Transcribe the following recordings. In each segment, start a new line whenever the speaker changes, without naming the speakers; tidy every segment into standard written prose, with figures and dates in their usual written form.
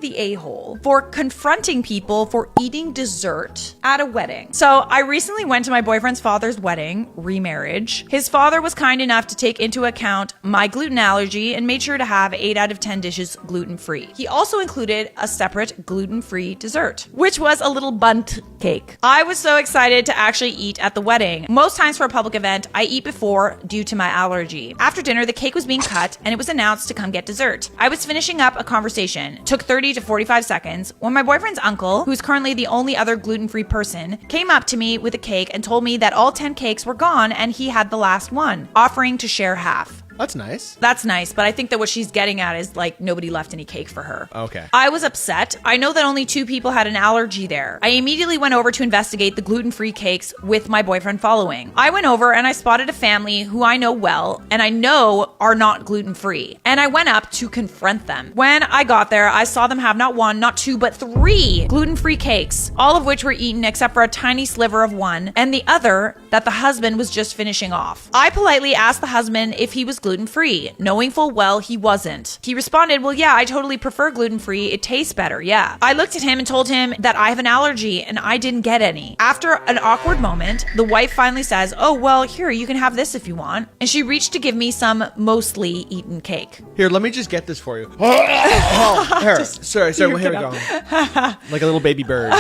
the a-hole for confronting people for eating dessert at a wedding? So I recently went to my boyfriend's father's wedding, remarriage. His father was kind enough to take into account my gluten allergy and made sure to have 8 out of 10 dishes gluten-free. He also included a separate gluten-free dessert, which was a little bundt cake. I was so excited to actually eat at the wedding. Most times for a public event, I eat before due to my allergy. After dinner, the cake was being cut and it was announced to come get dessert. I was finishing up a conversation. It took 30 to 45 seconds when my boyfriend's uncle, who's currently the only other gluten-free person, came up to me with a cake and told me that all 10 cakes were gone and he had the last one, offering to share half.
That's nice.
That's nice, but I think that what she's getting at is like nobody left any cake for her.
Okay.
I was upset. I know that only 2 people had an allergy there. I immediately went over to investigate the gluten-free cakes with my boyfriend following. I went over and I spotted a family who I know well and I know are not gluten-free. And I went up to confront them. When I got there, I saw them have not 1, not 2, but 3 gluten-free cakes, all of which were eaten except for a tiny sliver of one and the other that the husband was just finishing off. I politely asked the husband if he was gluten-free, knowing full well he wasn't. He responded, well, yeah, I totally prefer gluten-free. It tastes better, yeah. I looked at him and told him that I have an allergy and I didn't get any. After an awkward moment, the wife finally says, oh, well, here, you can have this if you want. And she reached to give me some mostly eaten cake.
Here, let me just get this for you. Oh, here. Sorry, well, here we go. Like a little baby bird.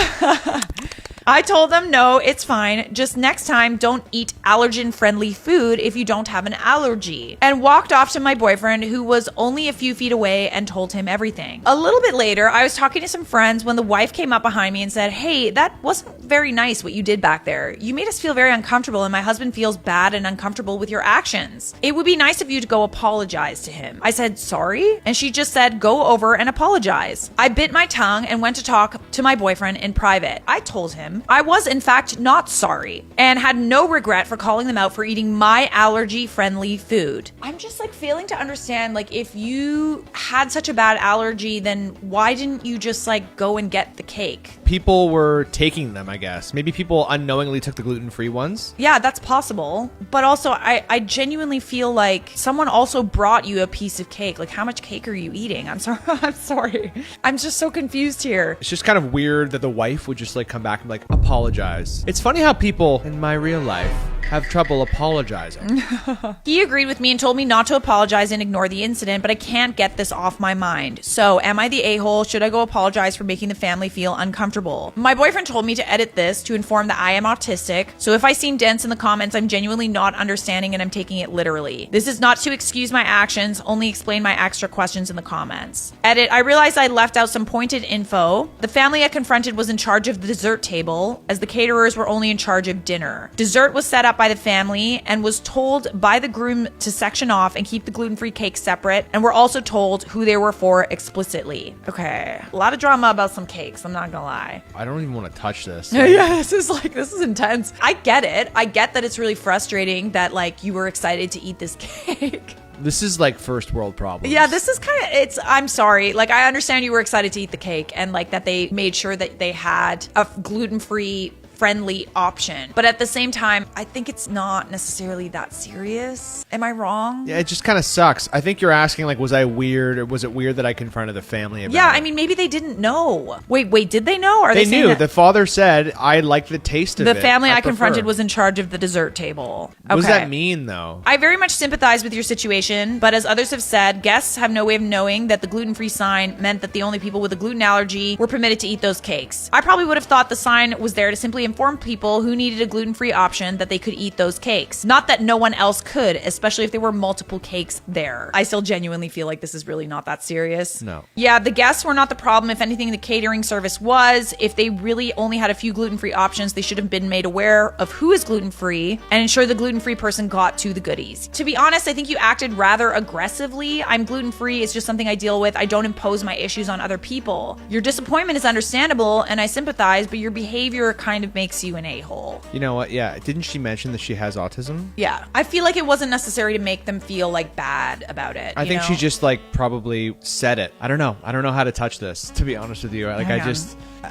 I told them, no, it's fine. Just next time, don't eat allergen-friendly food if you don't have an allergy. And walked off to my boyfriend, who was only a few feet away, and told him everything. A little bit later, I was talking to some friends when the wife came up behind me and said, hey, that wasn't very nice what you did back there. You made us feel very uncomfortable, and my husband feels bad and uncomfortable with your actions. It would be nice of you to go apologize to him. I said, sorry? And she just said, go over and apologize. I bit my tongue and went to talk to my boyfriend in private. I told him I was in fact not sorry and had no regret for calling them out for eating my allergy-friendly food. I'm just like failing to understand, like, if you had such a bad allergy, then why didn't you just like go and get the cake?
People were taking them, I guess. Maybe people unknowingly took the gluten-free ones.
Yeah, that's possible. But also, I genuinely feel like someone also brought you a piece of cake. Like, how much cake are you eating? I'm sorry. I'm sorry. I'm just so confused here.
It's just kind of weird that the wife would just like come back and like apologize. It's funny how people in my real life have trouble apologizing.
He agreed with me and told me not to apologize and ignore the incident, but I can't get this off my mind. So, am I the a-hole? Should I go apologize for making the family feel uncomfortable? My boyfriend told me to edit this to inform that I am autistic, so if I seem dense in the comments, I'm genuinely not understanding and I'm taking it literally. This is not to excuse my actions, only explain my extra questions in the comments. Edit, I realized I left out some pointed info. The family I confronted was in charge of the dessert table, as the caterers were only in charge of dinner. Dessert was set up by the family and was told by the groom to section off and keep the gluten-free cake separate, and were also told who they were for explicitly. Okay, a lot of drama about some cakes, I'm not gonna lie.
I don't even want to touch this.
Yeah, this is intense. I get it. I get that it's really frustrating that like you were excited to eat this cake.
This is like first world problems.
Yeah, this is kind of, I'm sorry. Like, I understand you were excited to eat the cake and like that they made sure that they had a gluten-free friendly option. But at the same time, I think it's not necessarily that serious. Am I wrong?
Yeah, it just kind of sucks. I think you're asking, like, was I weird, or was it weird that I confronted the family about
Yeah,
it?
I mean, maybe they didn't know. Wait, did they know? Are
they
saying
knew.
that
The father said, I liked the taste of it.
the family I
prefer.
confronted was in charge of the dessert table. Okay.
What does that mean, though?
I very much sympathize with your situation, but as others have said, guests have no way of knowing that the gluten-free sign meant that the only people with a gluten allergy were permitted to eat those cakes. I probably would have thought the sign was there to simply inform people who needed a gluten-free option that they could eat those cakes. Not that no one else could, especially if there were multiple cakes there. I still genuinely feel like this is really not that serious.
No.
Yeah, the guests were not the problem. If anything, the catering service was. If they really only had a few gluten-free options, they should have been made aware of who is gluten-free and ensure the gluten-free person got to the goodies. To be honest, I think you acted rather aggressively. I'm gluten-free. It's just something I deal with. I don't impose my issues on other people. Your disappointment is understandable and I sympathize, but your behavior kind of of makes you an a-hole.
You know what? Yeah. Didn't she mention that she has autism?
Yeah. I feel like it wasn't necessary to make them feel like bad about it.
I think she just like probably said it. I don't know. I don't know how to touch this, to be honest with you. Like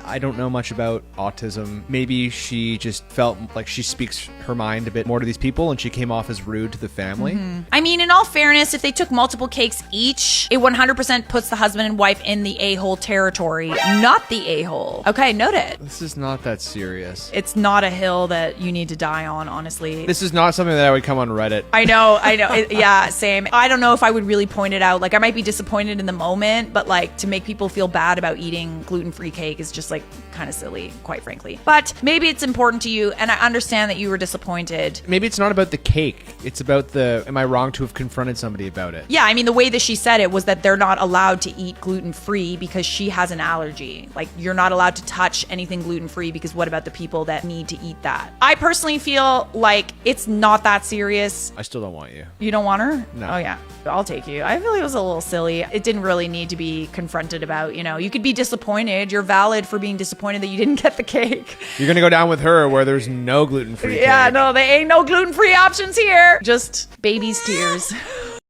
I don't know much about autism. Maybe she just felt like she speaks her mind a bit more to these people and she came off as rude to the family.
I mean, in all fairness, if they took multiple cakes each, it 100% puts the husband and wife in the a-hole territory, not the a-hole. Okay, note it.
This is not that serious.
It's not a hill that you need to die on, honestly.
This is not something that I would come on Reddit.
I know. Yeah, same. I don't know if I would really point it out. Like, I might be disappointed in the moment, but like to make people feel bad about eating gluten-free cake is just like kind of silly, quite frankly. But maybe it's important to you, and I understand that you were disappointed.
Maybe it's not about the cake. It's about am I wrong to have confronted somebody about it?
Yeah, I mean, the way that she said it was that they're not allowed to eat gluten-free because she has an allergy. Like, you're not allowed to touch anything gluten-free because what about the people that need to eat that? I personally feel like it's not that serious.
I still don't want you.
You don't want her?
No.
Oh, yeah. I'll take you. I feel like it was a little silly. It didn't really need to be confronted about, you could be disappointed. You're valid for being disappointed that you didn't get the cake.
You're going to go down with her where there's no gluten-free cake.
Yeah, no, there ain't no gluten-free options here. Just baby's tears.